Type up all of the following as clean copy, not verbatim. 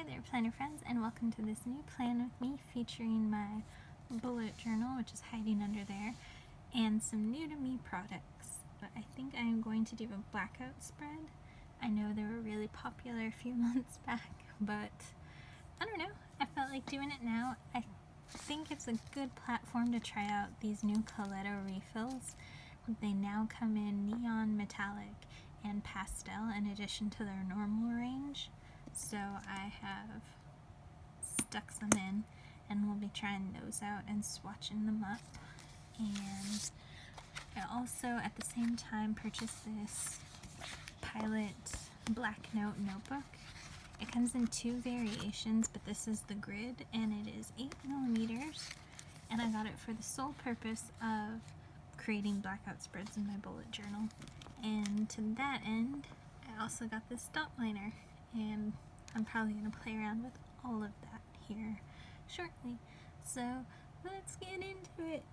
Hi there, planner friends, and welcome to this new plan with me featuring my bullet journal, which is hiding under there, and some new to me products. But I think I am going to do a blackout spread. I know they were really popular a few months back, but I don't know, I felt like doing it now. I think it's a good platform to try out these new Coleto refills. They now come in neon, metallic, and pastel in addition to their normal range. So I have stuck some in, and we'll be trying those out and swatching them up. And I also at the same time purchased this Pilot Blackout notebook. It comes in two variations, but this is the grid and it is 8mm, and I got it for the sole purpose of creating blackout spreads in my bullet journal. And to that end, I also got this dot liner, and I'm probably going to play around with all of that here shortly. So let's get into it.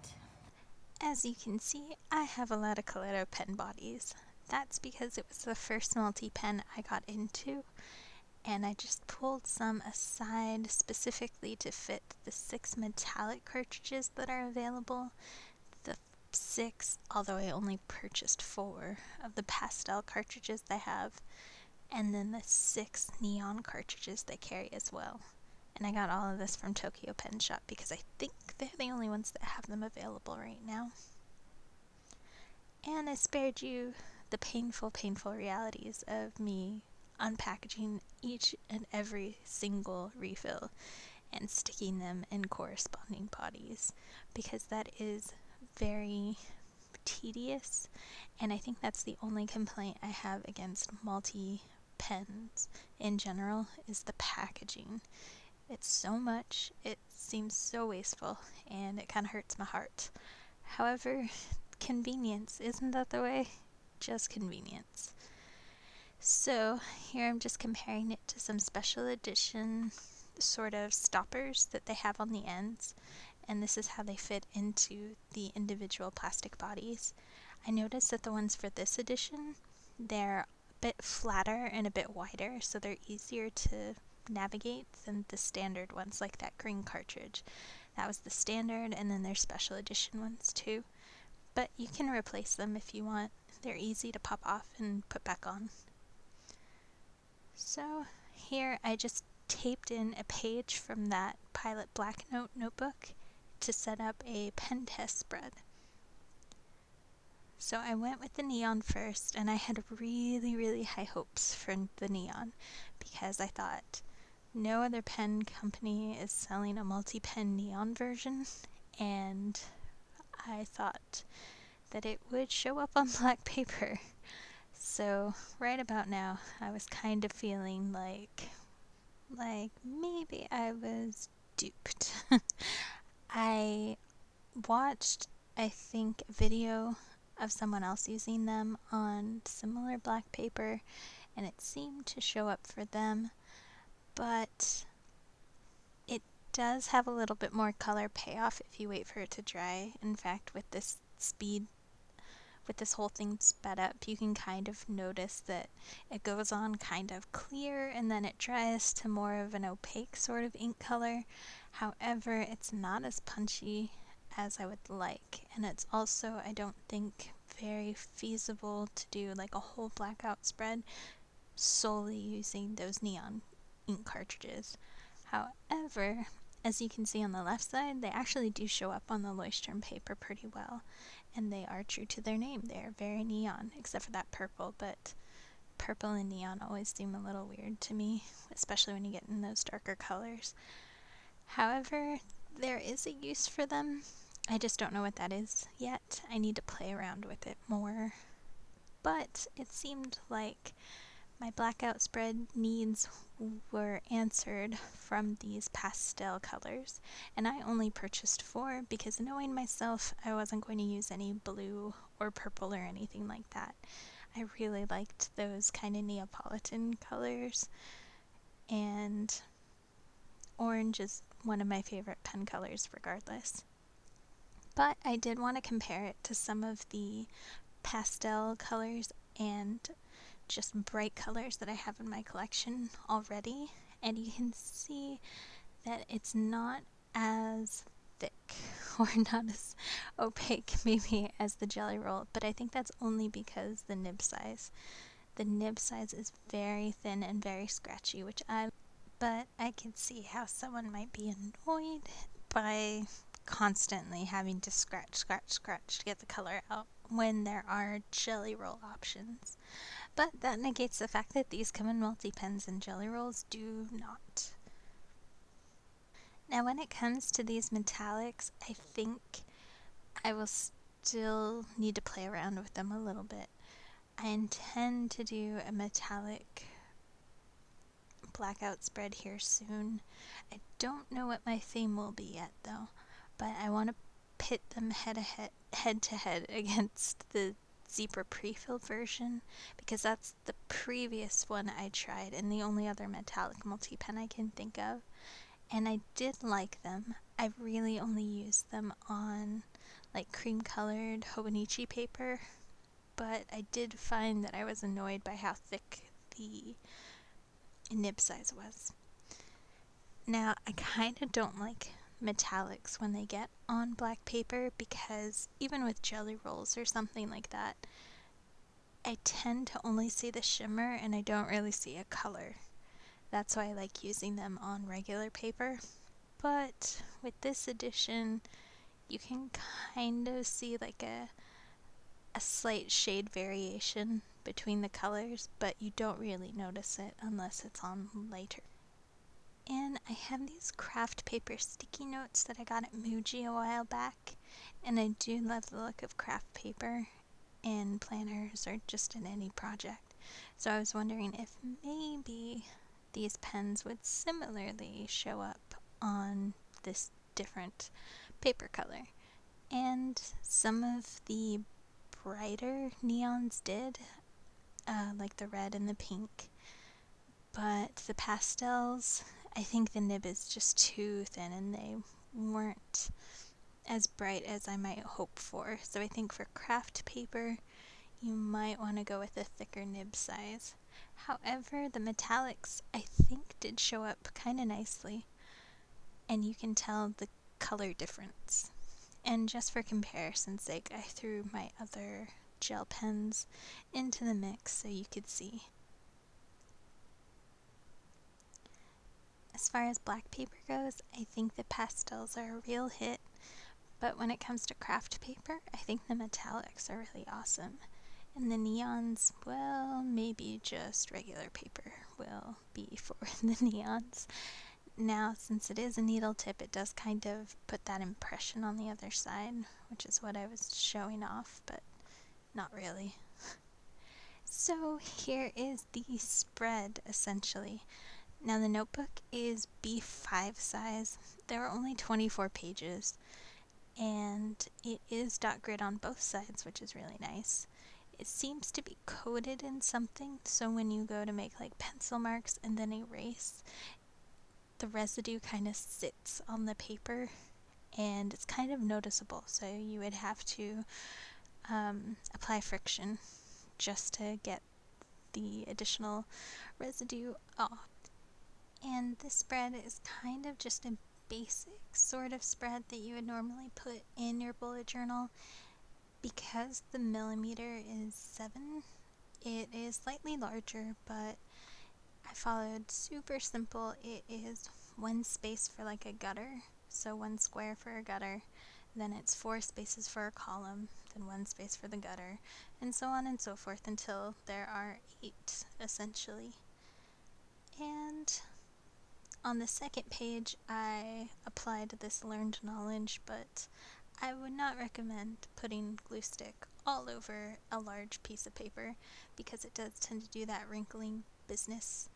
As you can see, I have a lot of Coleto pen bodies. That's because it was the first multi-pen I got into, and I just pulled some aside specifically to fit the 6 metallic cartridges that are available. The 6, although I only purchased 4 of the pastel cartridges they have, and then the 6 neon cartridges they carry as well. And I got all of this from Tokyo Pen Shop because I think they're the only ones that have them available right now. And I spared you the painful realities of me unpackaging each and every single refill and sticking them in corresponding bodies, because that is very tedious, and I think that's the only complaint I have against multi-pens in general, is the packaging. It's so much, it seems so wasteful, and it kind of hurts my heart. However, convenience, isn't that the way? Just convenience. So here I'm just comparing it to some special edition sort of stoppers that they have on the ends, and this is how they fit into the individual plastic bodies. I noticed that the ones for this edition, they're a bit flatter and a bit wider, so they're easier to navigate than the standard ones, like that green cartridge. That was the standard, and then there's special edition ones too. But you can replace them if you want. They're easy to pop off and put back on. So here I just taped in a page from that Pilot Blackout notebook to set up a pen test spread. So I went with the neon first, and I had really high hopes for the neon, because I thought no other pen company is selling a multi-pen neon version, and I thought that it would show up on black paper. So right about now, I was kind of feeling like maybe I was duped. I watched, I think, a video of someone else using them on similar black paper, and it seemed to show up for them, but it does have a little bit more color payoff if you wait for it to dry. In fact, with this whole thing sped up, you can kind of notice that it goes on kind of clear and then it dries to more of an opaque sort of ink color. However, it's not as punchy as I would like, and it's also, I don't think, very feasible to do like a whole blackout spread solely using those neon ink cartridges. However, as you can see on the left side, they actually do show up on the Leuchtturm paper pretty well, and they are true to their name. They are very neon, except for that purple, but purple and neon always seem a little weird to me, especially when you get in those darker colors. However, there is a use for them. I just don't know what that is yet. I need to play around with it more. But it seemed like my blackout spread needs were answered from these pastel colors, and I only purchased 4 because, knowing myself, I wasn't going to use any blue or purple or anything like that. I really liked those kind of Neapolitan colors, and orange is one of my favorite pen colors regardless. But I did want to compare it to some of the pastel colors and just bright colors that I have in my collection already, and you can see that it's not as thick or not as opaque maybe as the jelly roll, but I think that's only because the nib size. The nib size is very thin and very scratchy, but I can see how someone might be annoyed by constantly having to scratch to get the color out when there are jelly roll options. But that negates the fact that these come in multi-pens and jelly rolls do not. Now when it comes to these metallics, I think I will still need to play around with them a little bit. I intend to do a metallic blackout spread here soon. I don't know what my theme will be yet though, but I want to pit them head to head against the zebra pre-filled version, because that's the previous one I tried and the only other metallic multi-pen I can think of, and I did like them. I really only used them on like cream colored Hobonichi paper, but I did find that I was annoyed by how thick the nib size was. Now, I kind of don't like metallics when they get on black paper, because even with jelly rolls or something like that, I tend to only see the shimmer and I don't really see a color. That's why I like using them on regular paper. But with this edition, you can kind of see like a slight shade variation between the colors, but you don't really notice it unless it's on later. And I have these craft paper sticky notes that I got at Muji a while back, and I do love the look of craft paper in planners or just in any project. So I was wondering if maybe these pens would similarly show up on this different paper color. And some of the brighter neons did, like the red and the pink, but the pastels, I think the nib is just too thin and they weren't as bright as I might hope for. So I think for craft paper, you might want to go with a thicker nib size. However, the metallics I think did show up kind of nicely, and you can tell the color difference. And just for comparison's sake, I threw my other gel pens into the mix so you could see. As far as black paper goes, I think the pastels are a real hit, but when it comes to craft paper, I think the metallics are really awesome. And the neons, well, maybe just regular paper will be for the neons. Now, since it is a needle tip, it does kind of put that impression on the other side, which is what I was showing off, but not really. So here is the spread, essentially. Now the notebook is B5 size. There are only 24 pages, and it is dot grid on both sides, which is really nice. It seems to be coated in something, so when you go to make like pencil marks and then erase, the residue kind of sits on the paper and it's kind of noticeable, so you would have to apply friction just to get the additional residue off. And this spread is kind of just a basic sort of spread that you would normally put in your bullet journal. Because the millimeter is 7, it is slightly larger, but I followed super simple. It is one space for like a gutter, so one square for a gutter, then it's 4 spaces for a column, then 1 space for the gutter, and so on and so forth until there are 8 essentially. And on the second page I applied this learned knowledge, but I would not recommend putting glue stick all over a large piece of paper because it does tend to do that wrinkling business.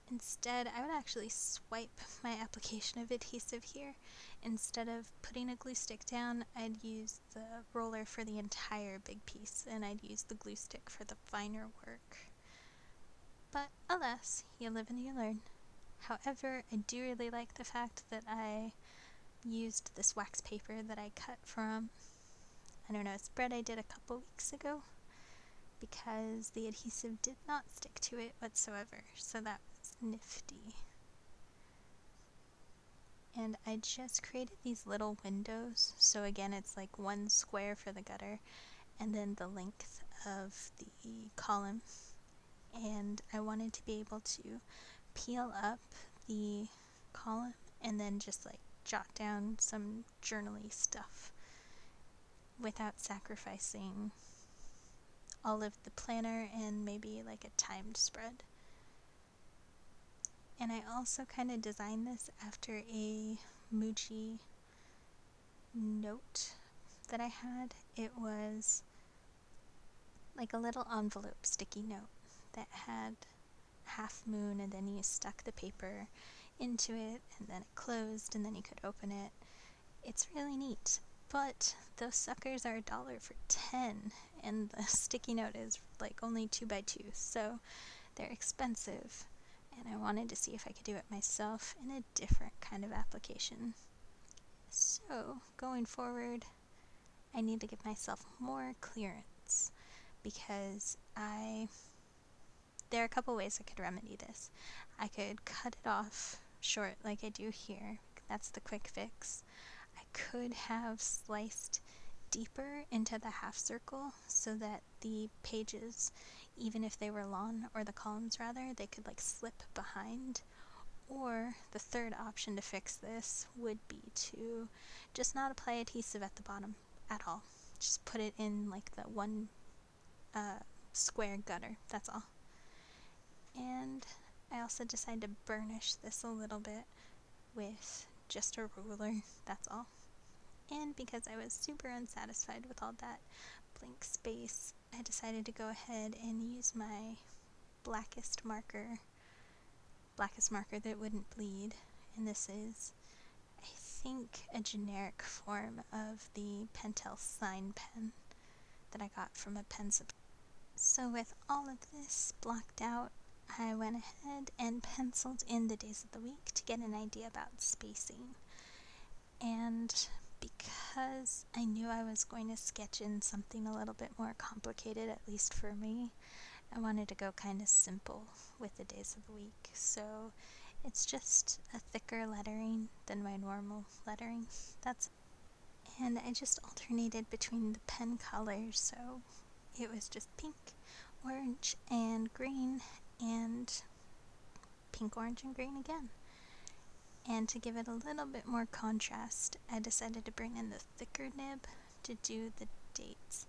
Instead, I would actually swipe my application of adhesive here. Instead of putting a glue stick down, I'd use the roller for the entire big piece, and I'd use the glue stick for the finer work. But alas, you live and you learn. However, I do really like the fact that I used this wax paper that I cut from, I don't know, a spread I did a couple weeks ago, because the adhesive did not stick to it whatsoever, so that was nifty. And I just created these little windows, so again it's like one square for the gutter and then the length of the column, and I wanted to be able to peel up the column and then just like jot down some journaly stuff without sacrificing all of the planner and maybe like a timed spread. And I also kind of designed this after a Muji note that I had. It was like a little envelope sticky note that had half moon, and then you stuck the paper into it and then it closed and then you could open it. It's really neat, but those suckers are $1 for 10 and the sticky note is like only 2x2, so they're expensive, and I wanted to see if I could do it myself in a different kind of application. So going forward, I need to give myself more clearance because there are a couple ways I could remedy this. I could cut it off short like I do here. That's the quick fix. I could have sliced deeper into the half circle so that the pages, even if they were long, or the columns rather, they could like slip behind. Or the third option to fix this would be to just not apply adhesive at the bottom at all. Just put it in like the one square gutter, that's all. And I also decided to burnish this a little bit with just a ruler, that's all. And because I was super unsatisfied with all that blank space, I decided to go ahead and use my blackest marker that wouldn't bleed, and this is, I think, a generic form of the Pastel sign pen that I got from a pen supply. So with all of this blocked out, I went ahead and penciled in the days of the week to get an idea about spacing. And because I knew I was going to sketch in something a little bit more complicated, at least for me, I wanted to go kind of simple with the days of the week. So it's just a thicker lettering than my normal lettering. And I just alternated between the pen colors, so it was just pink, orange, and green, and pink, orange, and green again. And to give it a little bit more contrast, I decided to bring in the thicker nib to do the dates,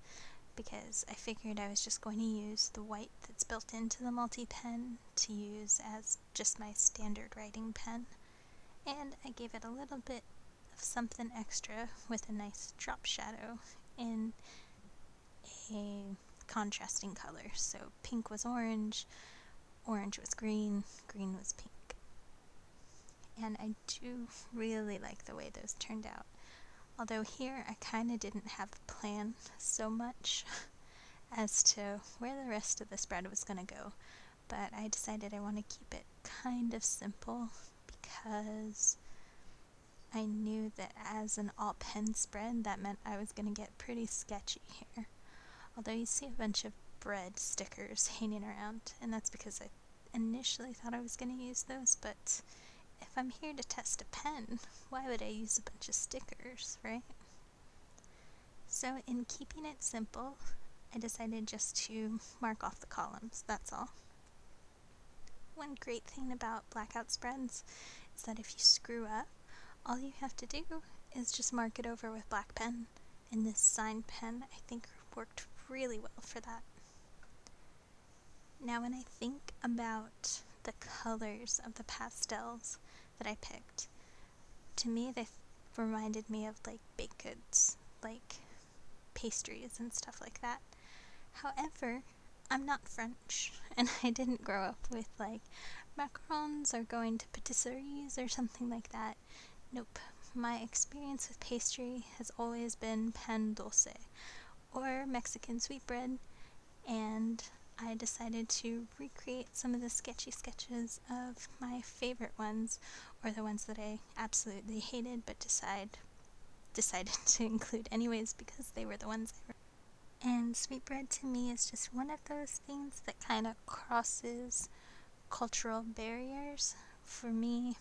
because I figured I was just going to use the white that's built into the multi-pen to use as just my standard writing pen. And I gave it a little bit of something extra with a nice drop shadow in a contrasting color. So pink was orange, orange was green, green was pink. And I do really like the way those turned out. Although here I kind of didn't have a plan so much as to where the rest of the spread was going to go. But I decided I want to keep it kind of simple because I knew that as an all pen spread, that meant I was going to get pretty sketchy here. Although you see a bunch of bread stickers hanging around, and that's because I initially thought I was going to use those, but if I'm here to test a pen, why would I use a bunch of stickers, right? So in keeping it simple, I decided just to mark off the columns, that's all. One great thing about Blackout spreads is that if you screw up, all you have to do is just mark it over with black pen, and this sign pen I think worked really well for that. Now when I think about the colors of the pastels that I picked, to me they reminded me of like baked goods, like pastries and stuff like that. However, I'm not French, and I didn't grow up with like macarons or going to patisseries or something like that. Nope. My experience with pastry has always been pan dulce, or Mexican sweetbread, and I decided to recreate some of the sketchy sketches of my favorite ones, or the ones that I absolutely hated but decided to include anyways because they were the ones I wrote. And sweetbread to me is just one of those things that kind of crosses cultural barriers. For me,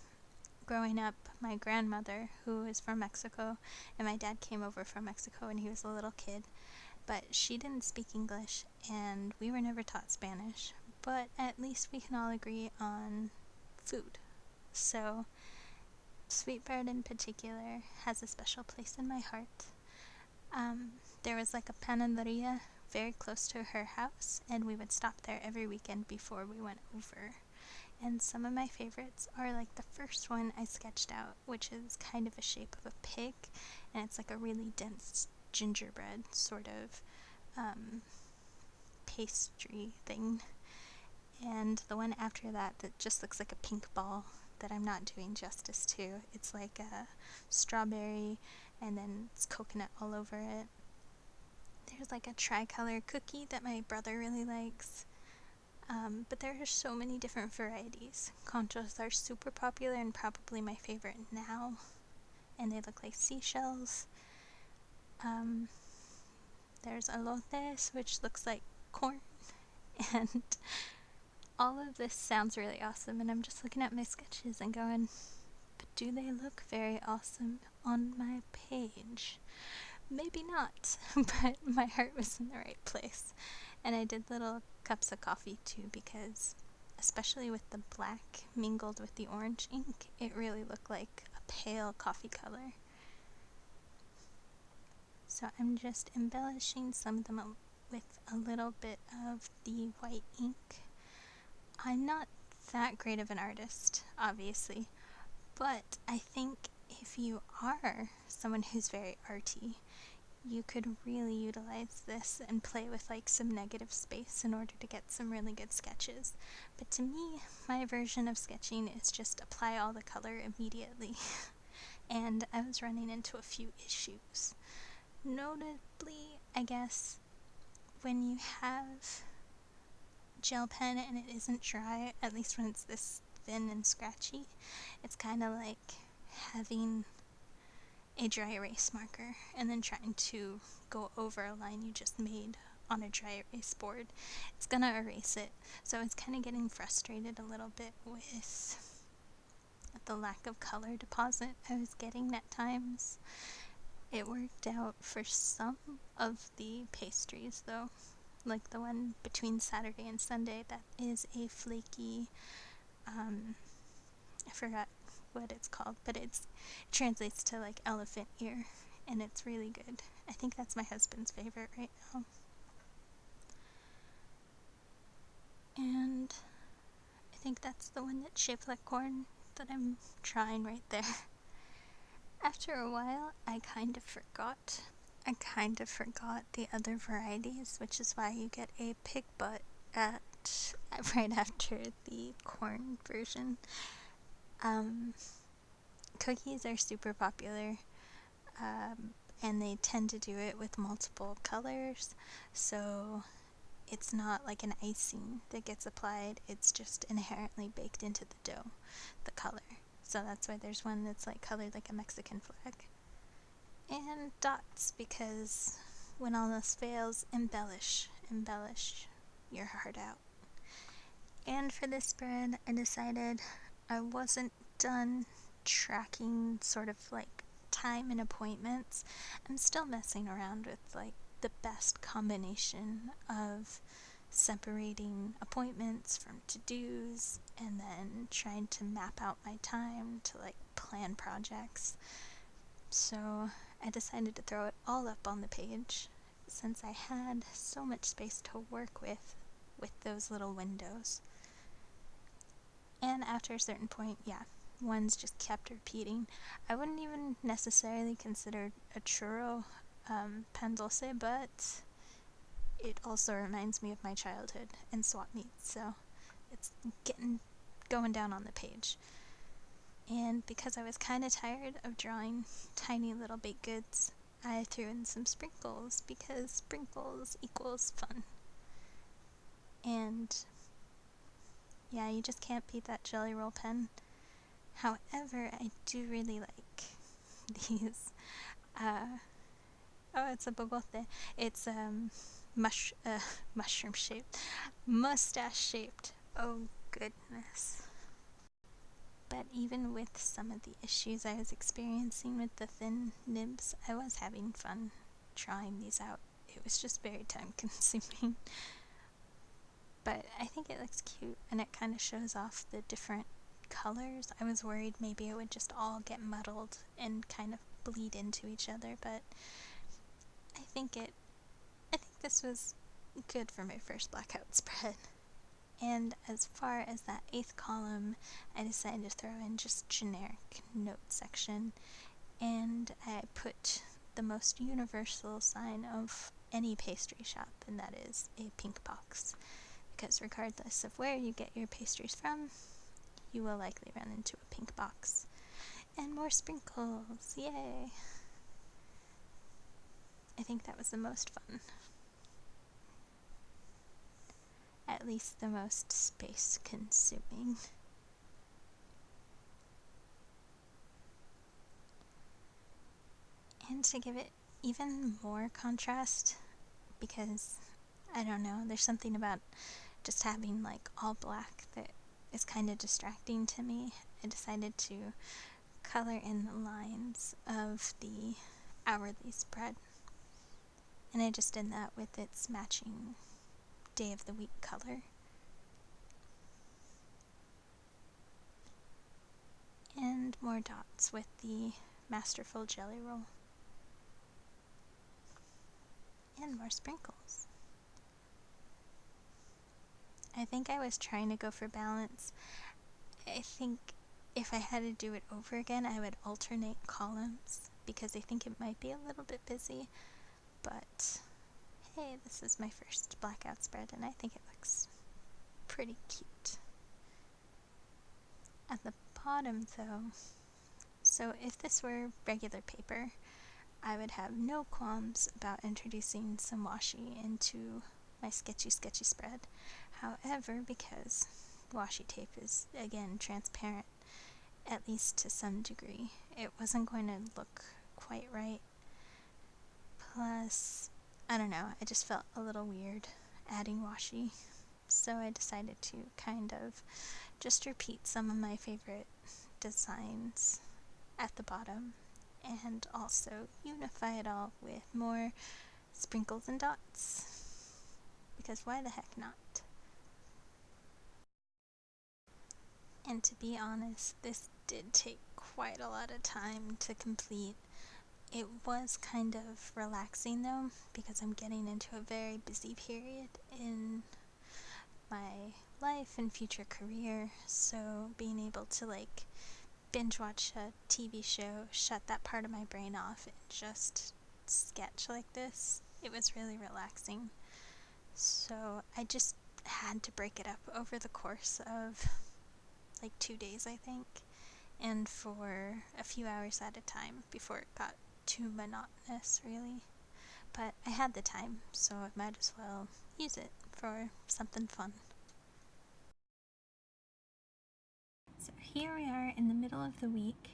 growing up, my grandmother, who is from Mexico, and my dad came over from Mexico when he was a little kid, but she didn't speak English, and we were never taught Spanish, but at least we can all agree on food. So, sweetbread in particular has a special place in my heart. There was like a panaderia very close to her house, and we would stop there every weekend before we went over. And some of my favorites are like the first one I sketched out, which is kind of a shape of a pig, and it's like a really dense gingerbread sort of pastry thing. And the one after that just looks like a pink ball that I'm not doing justice to. It's like a strawberry and then it's coconut all over it. There's like a tricolor cookie that my brother really likes. But there are so many different varieties. Conchos are super popular and probably my favorite now. And they look like seashells. There's elotes, which looks like corn. And all of this sounds really awesome, and I'm just looking at my sketches and going, but do they look very awesome on my page? Maybe not, but my heart was in the right place. And I did little cups of coffee too, because especially with the black mingled with the orange ink, it really looked like a pale coffee color. So I'm just embellishing some of them with a little bit of the white ink. I'm not that great of an artist, obviously, but I think if you are someone who's very arty, you could really utilize this and play with like some negative space in order to get some really good sketches. But to me, my version of sketching is just apply all the color immediately. And I was running into a few issues. Notably, I guess, when you have gel pen and it isn't dry, at least when it's this thin and scratchy, it's kind of like having a dry erase marker and then trying to go over a line you just made on a dry erase board. It's gonna erase it, so it's kind of getting frustrated a little bit with the lack of color deposit I was getting at times. It worked out for some of the pastries though, like the one between Saturday and Sunday that is a flaky, I forgot what it's called, but it translates to like elephant ear, and it's really good. I think that's my husband's favorite right now. And I think that's the one that's shaped like corn that I'm trying right there. After a while, I kind of forgot the other varieties, which is why you get a pig butt right after the corn version. Cookies are super popular, and they tend to do it with multiple colors, so it's not like an icing that gets applied, it's just inherently baked into the dough, the color. So that's why there's one that's like colored like a Mexican flag. And dots, because when all else fails, embellish your heart out. And for this spread, I decided I wasn't done tracking sort of like time and appointments. I'm still messing around with like the best combination of separating appointments from to-dos and then trying to map out my time to like plan projects. So I decided to throw it all up on the page since I had so much space to work with those little windows. And after a certain point, yeah, ones just kept repeating. I wouldn't even necessarily consider a churro pan dulce, but it also reminds me of my childhood and swap meets, so it's going down on the page. And because I was kind of tired of drawing tiny little baked goods, I threw in some sprinkles, because sprinkles equals fun. And yeah, you just can't beat that jelly roll pen. However, I do really like these. It's a bogote. It's mushroom shaped, mustache shaped. Oh goodness. But even with some of the issues I was experiencing with the thin nibs, I was having fun trying these out. It was just very time consuming. But I think it looks cute, and it kind of shows off the different colors. I was worried maybe it would just all get muddled and kind of bleed into each other, but I think this was good for my first Blackout spread. And as far as that 8th column, I decided to throw in just generic note section, and I put the most universal sign of any pastry shop, and that is a pink box. Because regardless of where you get your pastries from, you will likely run into a pink box. And more sprinkles, yay! I think that was the most fun. At least the most space consuming. And to give it even more contrast, because I don't know, there's something about just having like all black that is kind of distracting to me, I decided to color in the lines of the hourly spread. And I just did that with its matching day of the week color. And more dots with the Masterful Jelly Roll. And more sprinkles. I think I was trying to go for balance. I think if I had to do it over again, I would alternate columns, because I think it might be a little bit busy, but hey, this is my first Blackout spread, and I think it looks pretty cute. At the bottom, though, so if this were regular paper, I would have no qualms about introducing some washi into my sketchy spread. However, because washi tape is, again, transparent, at least to some degree, it wasn't going to look quite right. Plus, I don't know, I just felt a little weird adding washi, so I decided to kind of just repeat some of my favorite designs at the bottom, and also unify it all with more sprinkles and dots, because why the heck not? And to be honest, this did take quite a lot of time to complete. It was kind of relaxing though, because I'm getting into a very busy period in my life and future career, so being able to like binge watch a TV show, shut that part of my brain off, and just sketch like this, it was really relaxing. So I just had to break it up over the course of like 2 days, I think, and for a few hours at a time before it got too monotonous, really. But I had the time, so I might as well use it for something fun. So here we are in the middle of the week,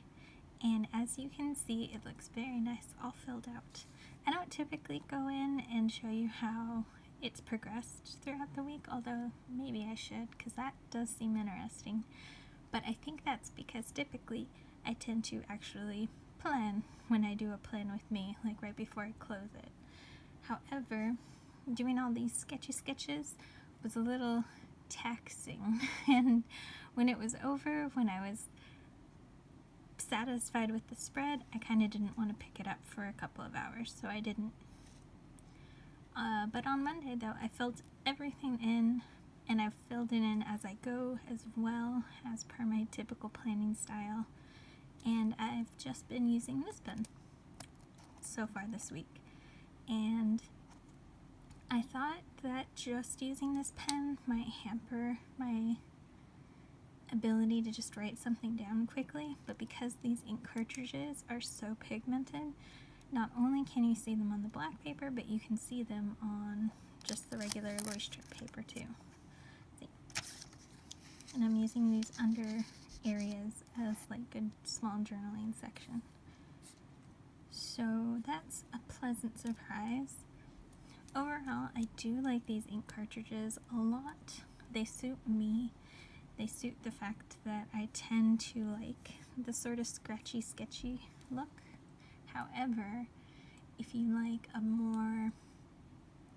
and as you can see, it looks very nice, all filled out. I don't typically go in and show you how it's progressed throughout the week, although maybe I should, because that does seem interesting. But I think that's because typically I tend to actually plan when I do a plan with me, like right before I close it. However, doing all these sketchy sketches was a little taxing, and when it was over, when I was satisfied with the spread, I kind of didn't want to pick it up for a couple of hours, so I didn't. But on Monday, though, I filled everything in, and I've filled it in as I go as well, as per my typical planning style. And I've just been using this pen so far this week. And I thought that just using this pen might hamper my ability to just write something down quickly, but because these ink cartridges are so pigmented, not only can you see them on the black paper, but you can see them on just the regular Leuchtturm paper too. See? And I'm using these under areas as like a small journaling section. So that's a pleasant surprise. Overall, I do like these ink cartridges a lot. They suit me. they suit the fact that I tend to like the sort of scratchy, sketchy look. However, if you like a more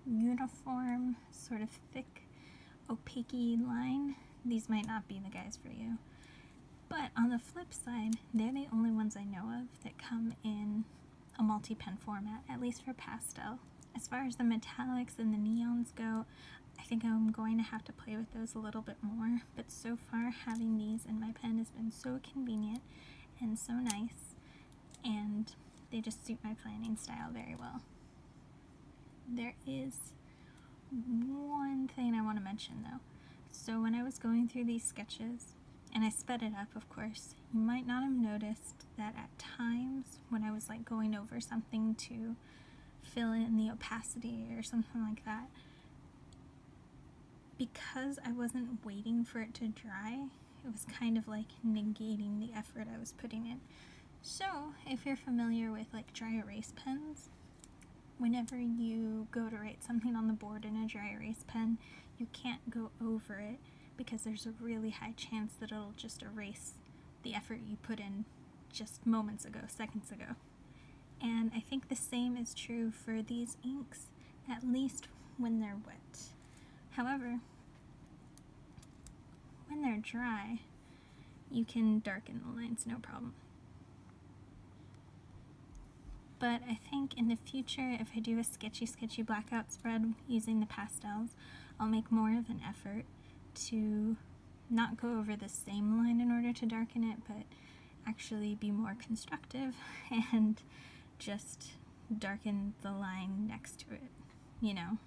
uniform, sort of thick, opaque-y line, these might not be the guys for you. But on the flip side, they're the only ones I know of that come in a multi-pen format, at least for pastel. As far as the metallics and the neons go, I think I'm going to have to play with those a little bit more, but so far having these in my pen has been so convenient and so nice, and they just suit my planning style very well. There is one thing I want to mention though. So when I was going through these sketches, and I sped it up of course, you might not have noticed that at times when I was like going over something to fill in the opacity or something like that, because I wasn't waiting for it to dry, it was kind of like negating the effort I was putting in. So if you're familiar with like dry erase pens, whenever you go to write something on the board in a dry erase pen, you can't go over it because there's a really high chance that it'll just erase the effort you put in just moments ago, seconds ago. And I think the same is true for these inks, at least when they're wet. However, when they're dry, you can darken the lines, no problem. But I think in the future, if I do a sketchy blackout spread using the pastels, I'll make more of an effort to not go over the same line in order to darken it, but actually be more constructive and just darken the line next to it, you know.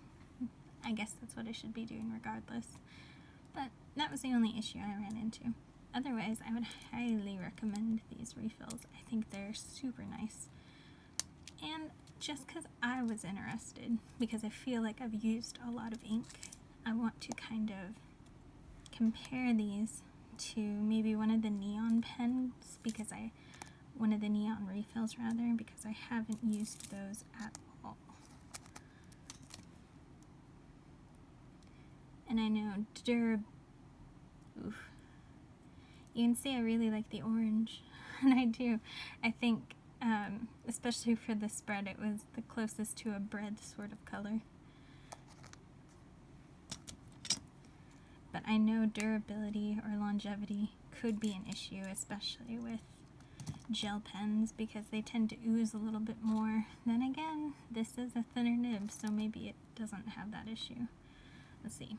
I guess that's what I should be doing regardless. But that was the only issue I ran into. Otherwise, I would highly recommend these refills. I think they're super nice. And just because I was interested, because I feel like I've used a lot of ink, I want to kind of compare these to maybe one of the neon pens, one of the neon refills rather, because I haven't used those at all. And I know you can see I really like the orange, and I do. I think, especially for the spread, it was the closest to a bread sort of color. But I know durability or longevity could be an issue, especially with gel pens, because they tend to ooze a little bit more. Then again, this is a thinner nib, so maybe it doesn't have that issue. Let's see.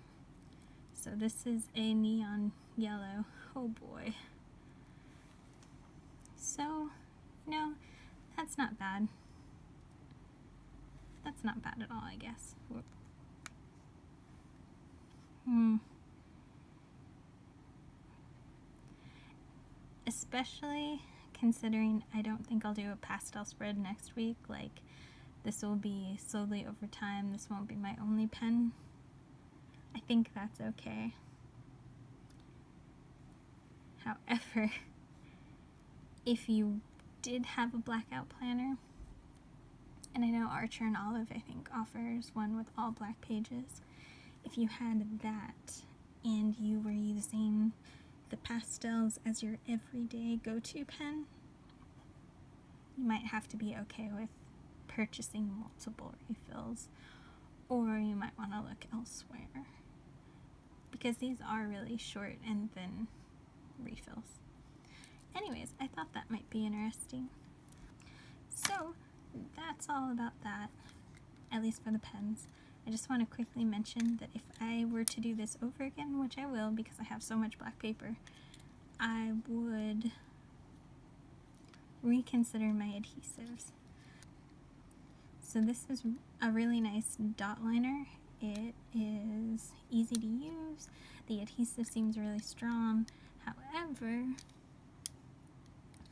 So this is a neon yellow. Oh boy. So, no, that's not bad. That's not bad at all, I guess. Especially considering I don't think I'll do a pastel spread next week. Like, this will be slowly over time. This won't be my only pen. I think that's okay. However, if you did have a blackout planner, and I know Archer and Olive, I think, offers one with all black pages. If you had that and you were using the pastels as your everyday go-to pen, you might have to be okay with purchasing multiple refills, or you might want to look elsewhere, because these are really short and thin refills. Anyways, I thought that might be interesting. So that's all about that, at least for the pens. I just want to quickly mention that if I were to do this over again, which I will because I have so much black paper, I would reconsider my adhesives. So this is a really nice dot liner. It is easy to use. The adhesive seems really strong. However,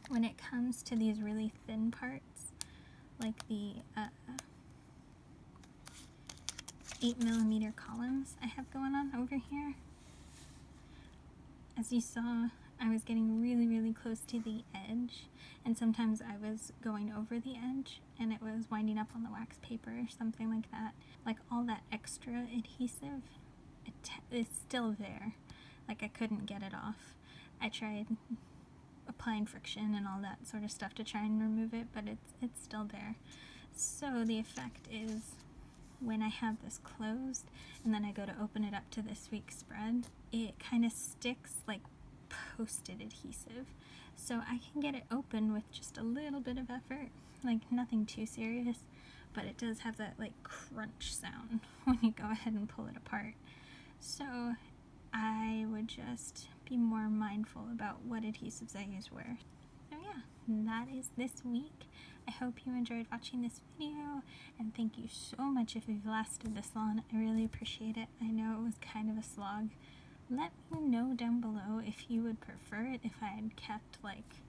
when it comes to these really thin parts, like the 8mm columns I have going on over here, as you saw, I was getting really close to the edge, and sometimes I was going over the edge and it was winding up on the wax paper or something like that. Like, all that extra adhesive, it is still there. Like I couldn't get it off. I tried applying friction and all that sort of stuff to try and remove it, but it's still there. So the effect is when I have this closed and then I go to open it up to this week's spread, it kind of sticks like post-it adhesive. So I can get it open with just a little bit of effort, like nothing too serious, but it does have that like crunch sound when you go ahead and pull it apart. So I would just be more mindful about what adhesives I use where. So yeah, that is this week. I hope you enjoyed watching this video, and thank you so much if you've lasted this long. I really appreciate it. I know it was kind of a slog. Let me know down below if you would prefer it if I had kept like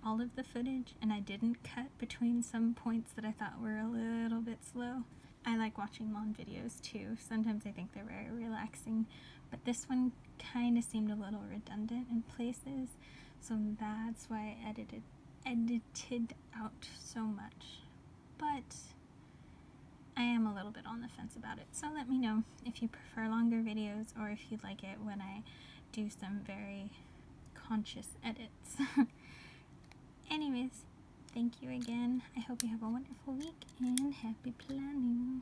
all of the footage and I didn't cut between some points that I thought were a little bit slow. I like watching long videos too. Sometimes I think they're very relaxing, but this one kind of seemed a little redundant in places, so that's why I edited out so much. But I am a little bit on the fence about it, so let me know if you prefer longer videos or if you like it when I do some very conscious edits. Anyways, thank you again. I hope you have a wonderful week and happy planning.